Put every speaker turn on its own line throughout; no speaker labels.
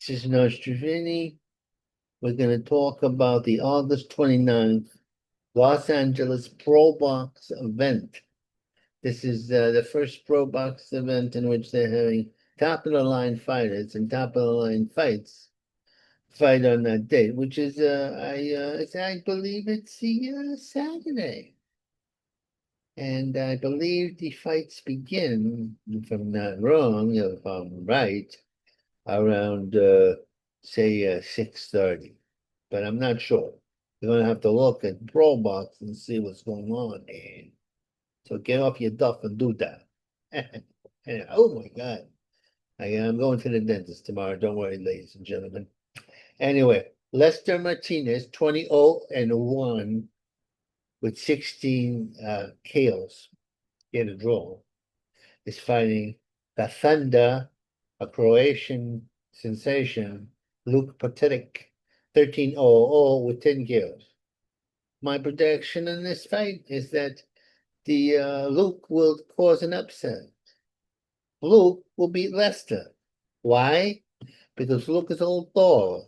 This is Nostrovini. We're going to talk about the August 29th Los Angeles Pro Box event. This is the first Pro Box event in which they're having top of the line fighters and top of the line fights fight on that date, which is I believe it's the Saturday. And I believe the fights begin, if I'm not wrong, if I'm right, around say 6:30, but I'm not sure. You're gonna have to look at Pro Box and see what's going on, man. So get off your duff and do that. And, oh my God, I'm going to the dentist tomorrow. Don't worry, ladies and gentlemen. Anyway, Lester Martinez, 20-1 with 16 KOs in a draw, is fighting the Thunder, a Croatian sensation, Luke Patrick, 13-0 with 10 KOs. My prediction in this fight is that the Luke will cause an upset. Luke will beat Lester. Why? Because Luke is a little taller.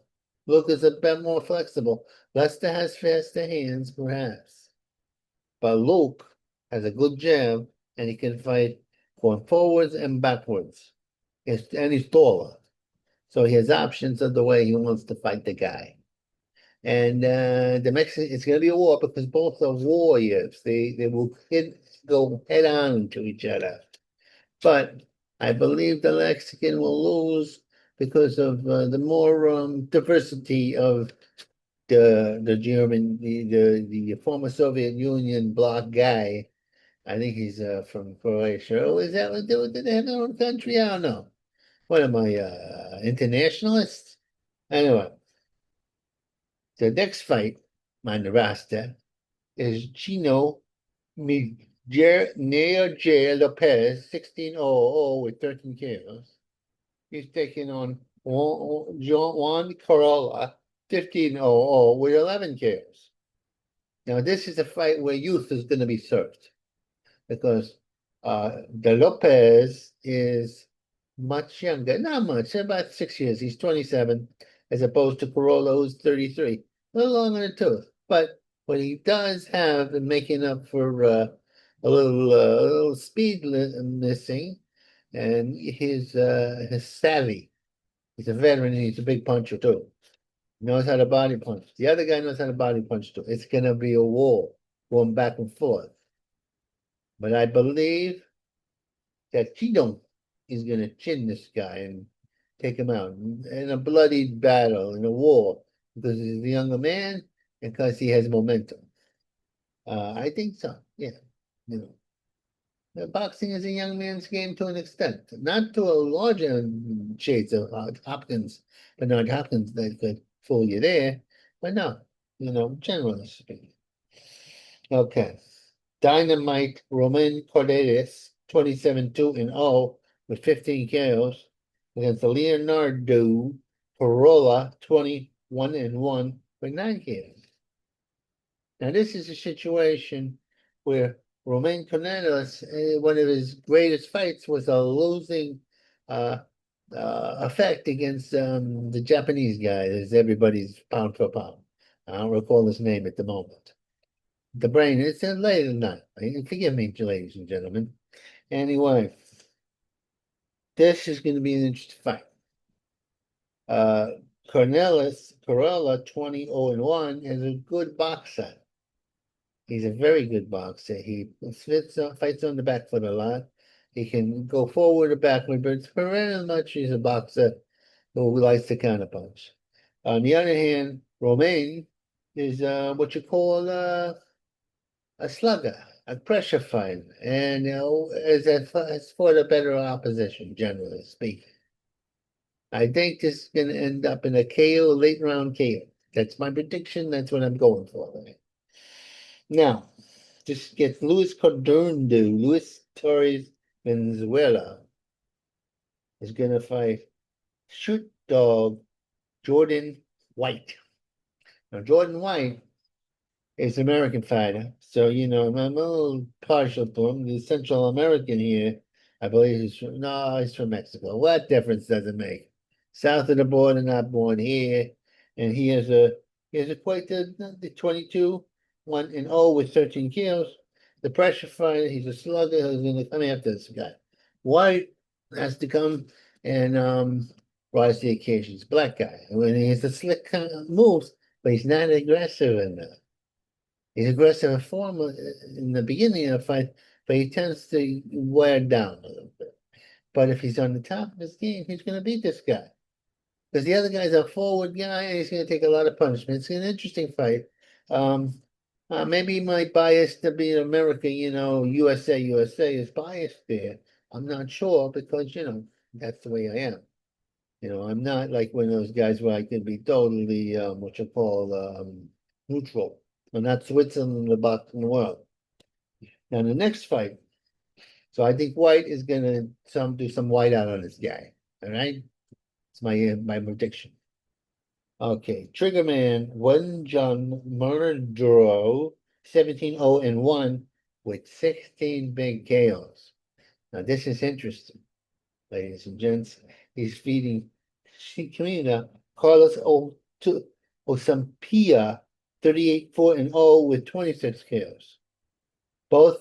Luke is a bit more flexible. Lester has faster hands, perhaps. But Luke has a good jab, and he can fight going forwards and backwards. And he's taller. So he has options of the way he wants to fight the guy. And the Mexican, it's going to be a war because both are warriors. They will go head on to each other. But I believe the Mexican will lose because of the more diversity of the German, the former Soviet Union bloc guy. I think he's from Croatia. Oh, is that what they have their own country? I don't know. What am I, internationalist? Anyway, the next fight on the roster is Gino Neo J. Lopez, 16-0 with 13 KOs. He's taking on Juan Corolla, 15-0 with 11 KOs. Now, this is a fight where youth is going to be served because the Lopez is much younger, not much, about 6 years. He's 27, as opposed to Corolla, who's 33. A little longer in the tooth. But what he does have in making up for a little speed missing, and his savvy. He's a veteran, and he's a big puncher too. He knows how to body punch. The other guy knows how to body punch too. It's gonna be a war going back and forth. But I believe that Chino is going to chin this guy and take him out in a bloody battle, in a war, because he's a younger man and because he has momentum. I think so. Yeah. You know, boxing is a young man's game to an extent, not to a larger shades of Hopkins, Bernard Hopkins that could fool you there, but no, generally speaking. Okay. Dynamite Roman Cordelis, 27-2-0 with 15 KOs against Leonardo Corolla, 21-1 with 9 KOs. Now, this is a situation where Romain Cordelis, one of his greatest fights, was a losing effect against the Japanese guy. That's everybody's pound for pound. I don't recall his name at the moment. The brain, it's late at night. Forgive me, ladies and gentlemen. Anyway, this is going to be an interesting fight. Corella, 20-0-1, is a good boxer. He's a very good boxer. He fights on the back foot a lot. He can go forward or backward, but very much he's a boxer who likes to counterpunch. On the other hand, Romain is what you call a slugger, a pressure fighter, and has fought a better opposition, generally speaking. I think this is going to end up in a KO, late round KO. That's my prediction. That's what I'm going for. Now, just get Luis Torres Venezuela is going to fight Shoot Dog Jordan White. Now, Jordan White is an American fighter, so I'm a little partial to him. The Central American here, I believe he's from Mexico. What difference does it make? south of the border, not born here. And he has a quite the 22, 1-0 with 13 kills. The pressure fighter, he's a slugger who's gonna come after this guy. White has to come and rise to the occasion. He's a black guy. When he has the slick kind of moves, but he's not aggressive enough. He's aggressive in form in the beginning of the fight, but he tends to wear down a little bit. But if he's on the top of his game, he's going to beat this guy. Because the other guy's a forward guy, and he's going to take a lot of punishment. It's an interesting fight. Um, maybe my bias to be in America, USA is biased there. I'm not sure because, that's the way I am. I'm not like one of those guys where I can be totally, what you call, neutral. I'm not Switzerland, the boxing world. Now, the next fight. So I think White is gonna do some white out on this guy. All right, it's my prediction. Okay, Triggerman Wen Jun Murdero 17-0-1 with 16 big KOs. Now this is interesting, ladies and gents. He's feeding Shikimina Carlos Osampia 38-4-0 with 26 KOs.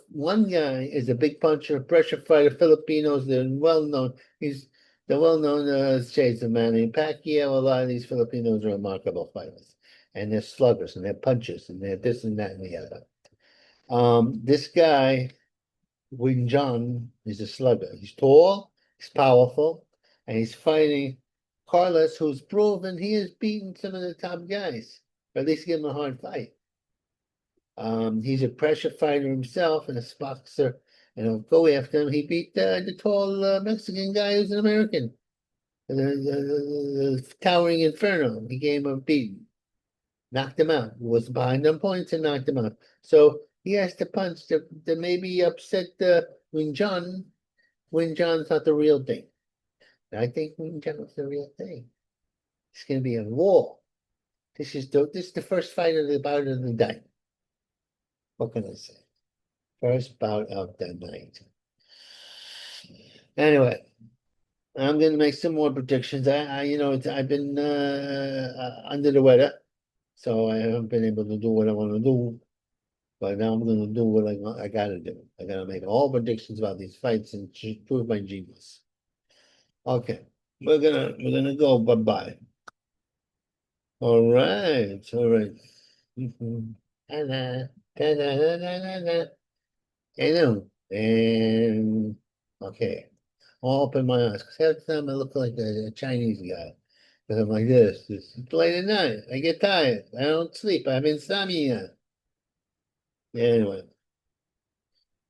One guy is a big puncher, pressure fighter, Filipinos, they're well known. He's the well-known shades of Manny Pacquiao. A lot of these Filipinos are remarkable fighters. And they're sluggers and they're punchers and they're this and that and the other. This guy, Wing Jun, is a slugger. He's tall, he's powerful, and he's fighting Carlos, who's proven he has beaten some of the top guys, or at least give him a hard fight. He's a pressure fighter himself and a boxer, and he'll go after him. He beat the tall Mexican guy who's an American, the towering Inferno. He gave him a beating, knocked him out. He was behind on points and knocked him out. So he has to punch to maybe upset Wing Chun. Wing Chun's not the real thing. And I think Wing Chun is the real thing. It's going to be a war. This is the first fight of the bout of the night. What can I say? First bout of the night. Anyway, I'm going to make some more predictions. I've been under the weather, so I haven't been able to do what I want to do. But now I'm going to do what I got to do. I got to make all predictions about these fights and prove my genius. Okay, we're gonna go. Bye bye. All right, all right. Ta-da, ta-da-da-da-da-da. And okay, I'll open my eyes because half the time I look like a Chinese guy. Because I'm like this. It's late at night. I get tired. I don't sleep. I have insomnia. Anyway.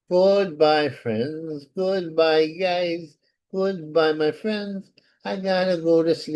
Goodbye, friends. Goodbye, guys. Goodbye, my friends. I gotta go to sleep.